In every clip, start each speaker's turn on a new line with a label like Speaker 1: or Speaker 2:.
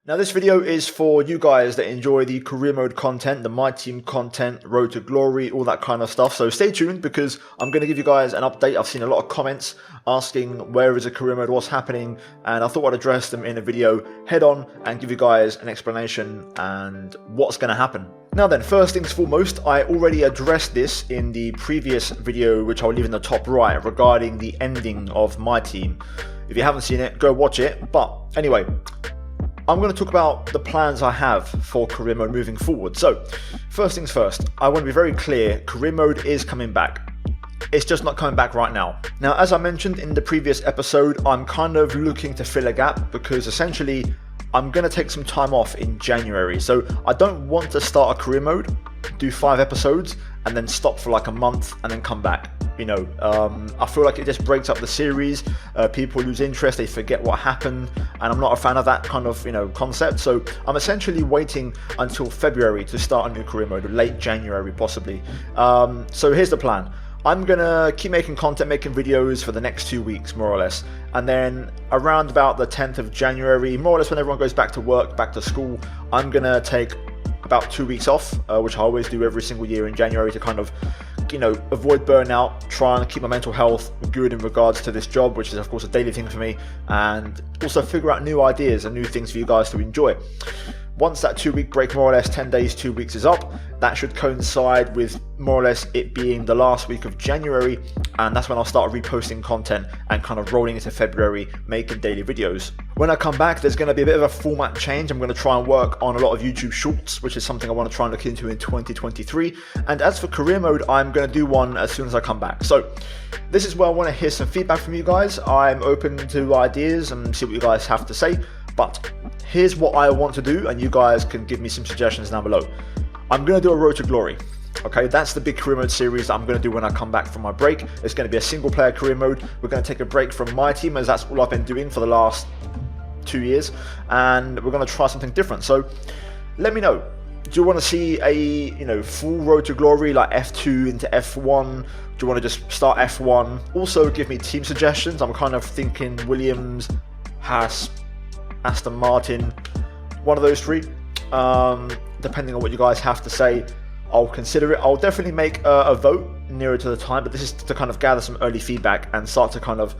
Speaker 1: Now this video is for you guys that enjoy the career mode content, the My Team content, Road to Glory, all that kind of stuff. So stay tuned because I'm going to give you guys an update. I've seen a lot of comments asking where is the career mode, what's happening, and I thought I'd address them in a video head on and give you guys an explanation and what's going to happen. Now then, first things foremost, I already addressed this in the previous video, which I'll leave in the top right, regarding the ending of My Team. If you haven't seen it, go watch it. But anyway, I'm going to talk about the plans I have for career mode moving forward. So, first things first, I want to be very clear, career mode is coming back. It's just not coming back right now. Now, as I mentioned in the previous episode, I'm kind of looking to fill a gap because essentially I'm going to take some time off in January. So I don't want to start a career mode, do 5 episodes, and then stop for like a month and then come back. I feel like it just breaks up the series. People lose interest, they forget what happened, and I'm not a fan of that kind of concept. So I'm essentially waiting until February to start a new career mode, late January possibly. So here's the plan. I'm gonna keep making content, making videos for the next 2 weeks, more or less, and then around about the 10th of January, more or less when everyone goes back to work, back to school, I'm gonna take about 2 weeks off, which I always do every single year in January to kind of avoid burnout, try and keep my mental health good in regards to this job, which is of course a daily thing for me, and also figure out new ideas and new things for you guys to enjoy. Once that 2 week break, more or less 10 days, 2 weeks is up, that should coincide with more or less it being the last week of January, and that's when I'll start reposting content and kind of rolling into February, making daily videos. When I come back, there's going to be a bit of a format change. I'm going to try and work on a lot of YouTube shorts, which is something I want to try and look into in 2023. And as for career mode, I'm going to do one as soon as I come back. So this is where I want to hear some feedback from you guys. I'm open to ideas and see what you guys have to say. But here's what I want to do, and you guys can give me some suggestions down below. I'm going to do a Road to Glory. Okay, that's the big career mode series that I'm going to do when I come back from my break. It's going to be a single player career mode. We're going to take a break from My Team, as that's all I've been doing for the last 2 years, and we're going to try something different. So let me know. Do you want to see a full Road to Glory, like F2 into F1? Do you want to just start F1? Also give me team suggestions. I'm kind of thinking Williams, Haas, Aston Martin, one of those three. Depending on what you guys have to say, I'll consider it. I'll definitely make a vote nearer to the time, but this is to kind of gather some early feedback and start to kind of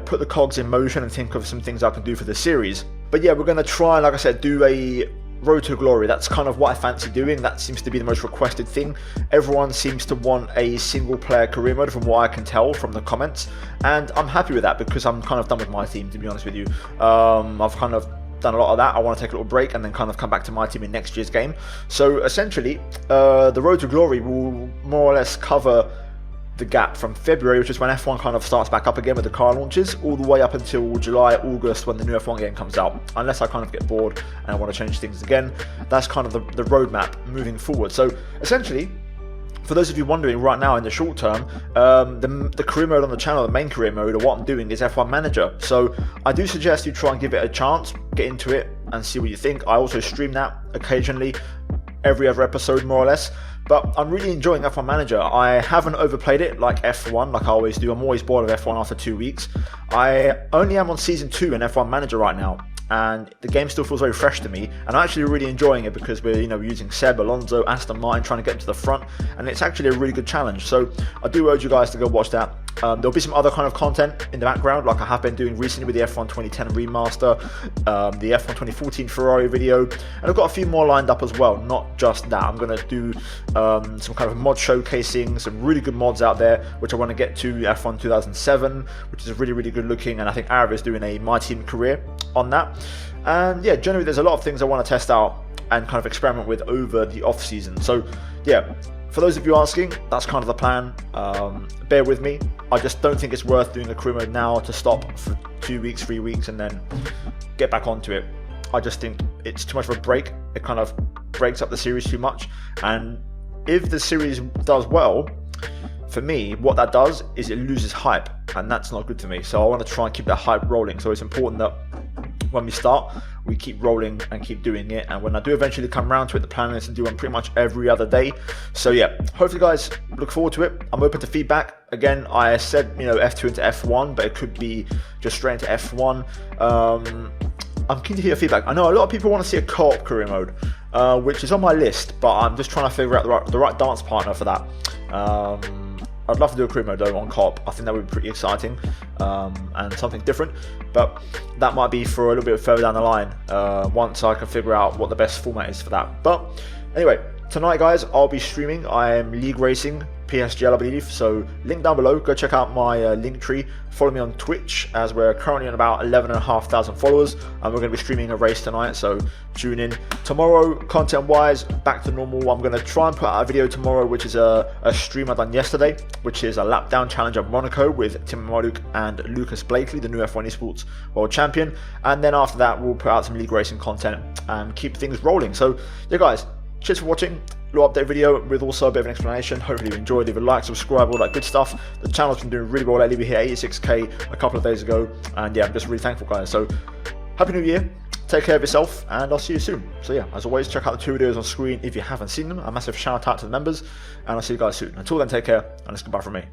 Speaker 1: put the cogs in motion and think of some things I can do for this series. But yeah, we're going to try, like I said, do a Road to Glory. That's kind of what I fancy doing. That seems to be the most requested thing. Everyone seems to want a single player career mode from what I can tell from the comments, and I'm happy with that because I'm kind of done with My Team, to be honest with you. I've kind of done a lot of that. I want to take a little break and then kind of come back to My Team in next year's game. So essentially the Road to Glory will more or less cover the gap from February, which is when F1 kind of starts back up again with the car launches, all the way up until July, August, when the new F1 game comes out, unless I kind of get bored and I want to change things again. That's kind of the roadmap moving forward. So essentially, for those of you wondering right now in the short term, the career mode on the channel, the main career mode, or what I'm doing is F1 Manager. So I do suggest you try and give it a chance, get into it and see what you think. I also stream that occasionally, every other episode more or less. But I'm really enjoying F1 Manager. I haven't overplayed it like F1, like I always do. I'm always bored of F1 after 2 weeks. I only am on Season 2 in F1 Manager right now, and the game still feels very fresh to me, and I'm actually really enjoying it because we're using Seb, Alonso, Aston Martin, trying to get to the front, and it's actually a really good challenge. So I do urge you guys to go watch that. There'll be some other kind of content in the background, like I have been doing recently with the F1 2010 remaster, the F1 2014 Ferrari video, and I've got a few more lined up as well, not just that. I'm going to do some kind of mod showcasing, some really good mods out there, which I want to get to F1 2007, which is really, really good looking, and I think Arab is doing a My Team career on that. And yeah, generally there's a lot of things I want to test out and kind of experiment with over the off season. So yeah, for those of you asking, that's kind of the plan. Bear with me. I just don't think it's worth doing a career mode now to stop for 2 weeks, 3 weeks, and then get back onto it. I just think it's too much of a break. It kind of breaks up the series too much. And if the series does well, for me, what that does is it loses hype, and that's not good for me. So I want to try and keep that hype rolling. So it's important that when we start, we keep rolling and keep doing it, and when I do eventually come around to it, the plan is to do one pretty much every other day. So yeah, hopefully guys look forward to it. I'm open to feedback. Again, I said F2 into F1, but it could be just straight into F1. I'm keen to hear your feedback. I know a lot of people want to see a co-op career mode, which is on my list, but I'm just trying to figure out the right dance partner for that. I'd love to do a career mode though on co-op. I think that would be pretty exciting and something different, but that might be for a little bit further down the line once I can figure out what the best format is for that. But anyway, tonight guys, I'll be streaming. I am league racing PSGL, I believe, so link down below. Go check out my link tree. Follow me on Twitch, as we're currently on about 11,500 followers, and we're going to be streaming a race tonight, so tune in. Tomorrow, content wise, back to normal. I'm going to try and put out a video tomorrow, which is a stream I done yesterday, which is a lap down challenge at Monaco with Tim Marduk and Lucas Blakely, the new F1 Esports World Champion, and then after that we'll put out some league racing content and keep things rolling. So yeah guys, cheers for watching. Little update video with also a bit of an explanation. Hopefully you enjoyed. Leave a like, subscribe, all that good stuff. The channel's been doing really well lately. We hit 86k a couple of days ago, and yeah, I'm just really thankful guys. So happy new year, take care of yourself, and I'll see you soon. So yeah, as always, check out the 2 videos on screen if you haven't seen them. A massive shout out to the members, and I'll see you guys soon. Until then, take care, and it's goodbye from me.